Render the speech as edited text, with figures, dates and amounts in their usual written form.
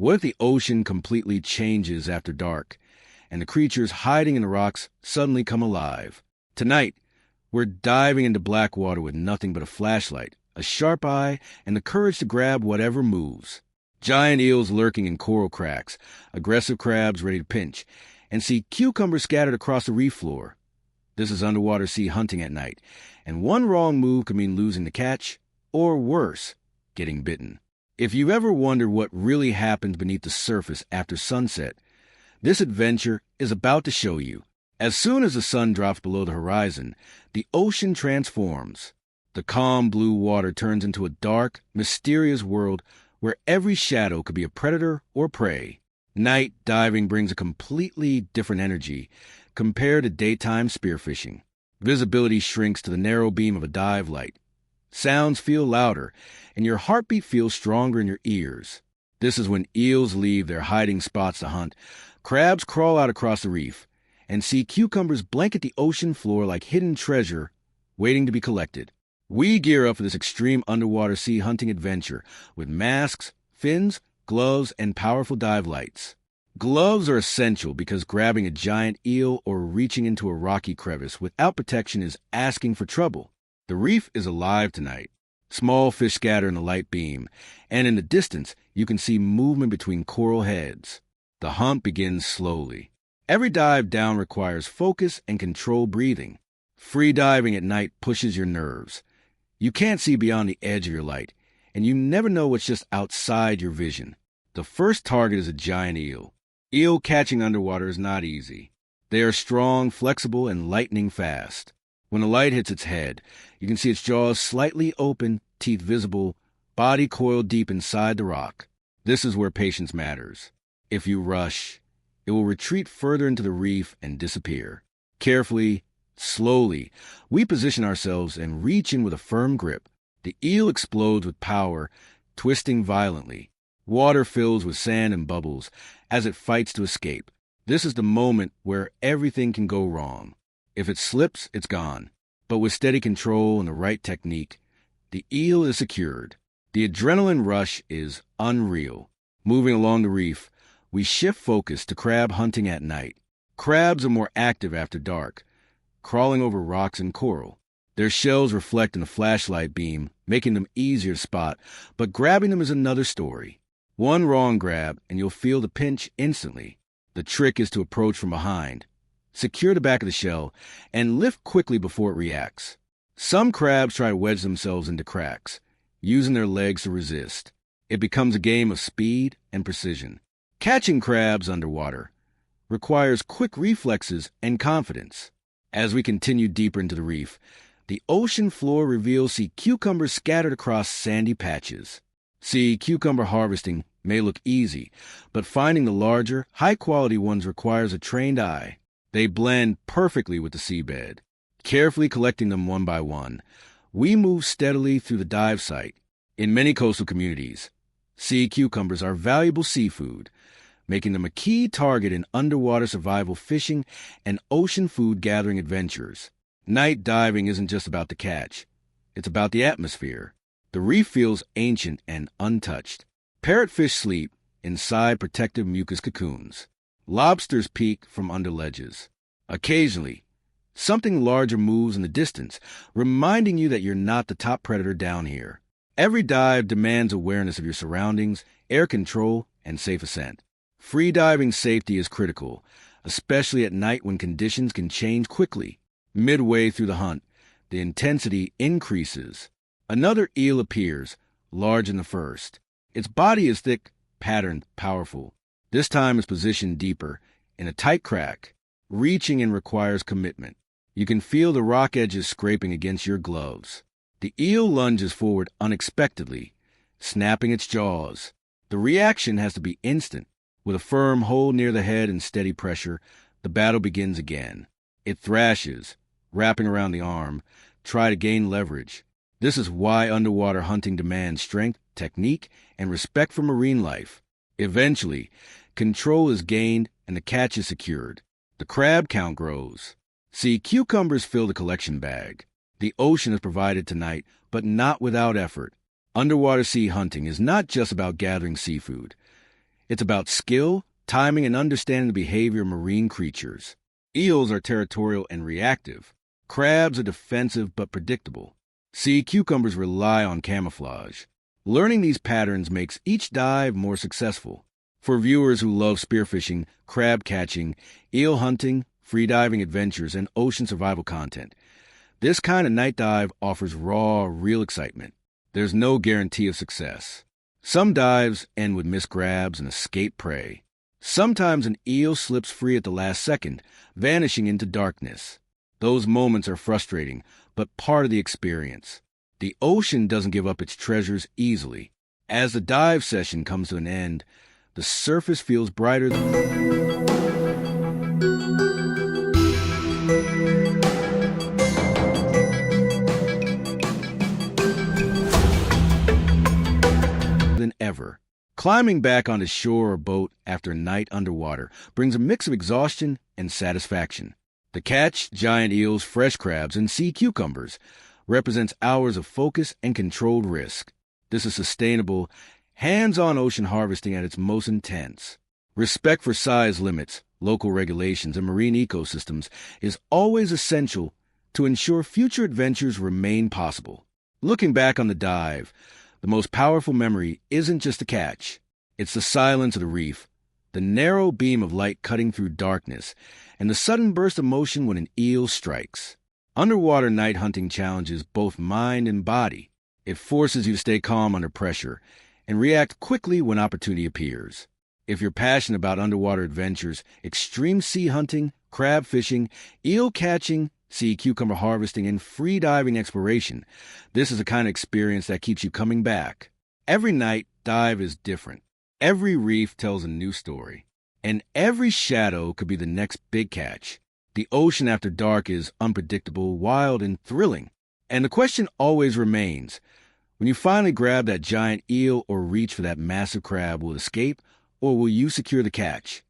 What if the ocean completely changes after dark, and the creatures hiding in the rocks suddenly come alive? Tonight, we're diving into black water with nothing but a flashlight, a sharp eye, and the courage to grab whatever moves. Giant eels lurking in coral cracks, aggressive crabs ready to pinch, and sea cucumbers scattered across the reef floor. This is underwater sea hunting at night, and one wrong move could mean losing the catch, or worse, getting bitten. If you've ever wondered what really happens beneath the surface after sunset, this adventure is about to show you. As soon as the sun drops below the horizon, the ocean transforms. The calm blue water turns into a dark, mysterious world where every shadow could be a predator or prey. Night diving brings a completely different energy compared to daytime spearfishing. Visibility shrinks to the narrow beam of a dive light. Sounds feel louder, and your heartbeat feels stronger in your ears. This is when eels leave their hiding spots to hunt, crabs crawl out across the reef, and sea cucumbers blanket the ocean floor like hidden treasure waiting to be collected. We gear up for this extreme underwater sea hunting adventure with masks, fins, gloves, and powerful dive lights. Gloves are essential because grabbing a giant eel or reaching into a rocky crevice without protection is asking for trouble. The reef is alive tonight. Small fish scatter in the light beam, and in the distance you can see movement between coral heads. The hunt begins slowly. Every dive down requires focus and controlled breathing. Free diving at night pushes your nerves. You can't see beyond the edge of your light, and you never know what's just outside your vision. The first target is a giant eel. Eel catching underwater is not easy. They are strong, flexible, and lightning fast. When the light hits its head, you can see its jaws slightly open, teeth visible, body coiled deep inside the rock. This is where patience matters. If you rush, it will retreat further into the reef and disappear. Carefully, slowly, we position ourselves and reach in with a firm grip. The eel explodes with power, twisting violently. Water fills with sand and bubbles as it fights to escape. This is the moment where everything can go wrong. If it slips, it's gone. But with steady control and the right technique, the eel is secured. The adrenaline rush is unreal. Moving along the reef, we shift focus to crab hunting at night. Crabs are more active after dark, crawling over rocks and coral. Their shells reflect in the flashlight beam, making them easier to spot, but grabbing them is another story. One wrong grab, and you'll feel the pinch instantly. The trick is to approach from behind. Secure the back of the shell, and lift quickly before it reacts. Some crabs try to wedge themselves into cracks, using their legs to resist. It becomes a game of speed and precision. Catching crabs underwater requires quick reflexes and confidence. As we continue deeper into the reef, the ocean floor reveals sea cucumbers scattered across sandy patches. Sea cucumber harvesting may look easy, but finding the larger, high-quality ones requires a trained eye. They blend perfectly with the seabed. Carefully collecting them one by one, we move steadily through the dive site. In many coastal communities, sea cucumbers are valuable seafood, making them a key target in underwater survival fishing and ocean food gathering adventures. Night diving isn't just about the catch. It's about the atmosphere. The reef feels ancient and untouched. Parrotfish sleep inside protective mucus cocoons. Lobsters peek from under ledges. Occasionally, something larger moves in the distance, reminding you that you're not the top predator down here. Every dive demands awareness of your surroundings, air control, and safe ascent. Freediving safety is critical, especially at night when conditions can change quickly. Midway through the hunt, the intensity increases. Another eel appears, larger than the first. Its body is thick, patterned, powerful. This time it's positioned deeper, in a tight crack. Reaching in requires commitment. You can feel the rock edges scraping against your gloves. The eel lunges forward unexpectedly, snapping its jaws. The reaction has to be instant. With a firm hold near the head and steady pressure, the battle begins again. It thrashes, wrapping around the arm, try to gain leverage. This is why underwater hunting demands strength, technique, and respect for marine life. Eventually, control is gained and the catch is secured. The crab count grows. Sea cucumbers fill the collection bag. The ocean is provided tonight, but not without effort. Underwater sea hunting is not just about gathering seafood. It's about skill, timing, and understanding the behavior of marine creatures. Eels are territorial and reactive. Crabs are defensive but predictable. Sea cucumbers rely on camouflage. Learning these patterns makes each dive more successful. For viewers who love spearfishing, crab catching, eel hunting, freediving adventures, and ocean survival content, this kind of night dive offers raw, real excitement. There's no guarantee of success. Some dives end with missed grabs and escaped prey. Sometimes an eel slips free at the last second, vanishing into darkness. Those moments are frustrating, but part of the experience. The ocean doesn't give up its treasures easily. As the dive session comes to an end, the surface feels brighter than ever. Climbing back onto shore or boat after a night underwater brings a mix of exhaustion and satisfaction. The catch, giant eels, fresh crabs, and sea cucumbers, represents hours of focus and controlled risk. This is sustainable, hands-on ocean harvesting at its most intense. Respect for size limits, local regulations, and marine ecosystems is always essential to ensure future adventures remain possible. Looking back on the dive, the most powerful memory isn't just the catch. It's the silence of the reef, the narrow beam of light cutting through darkness, and the sudden burst of motion when an eel strikes. Underwater night hunting challenges both mind and body. It forces you to stay calm under pressure and react quickly when opportunity appears. If you're passionate about underwater adventures, extreme sea hunting, crab fishing, eel catching, sea cucumber harvesting, and free-diving exploration, this is the kind of experience that keeps you coming back. Every night dive is different. Every reef tells a new story. And every shadow could be the next big catch. The ocean after dark is unpredictable, wild, and thrilling. And the question always remains, when you finally grab that giant eel or reach for that massive crab, will it escape, or will you secure the catch?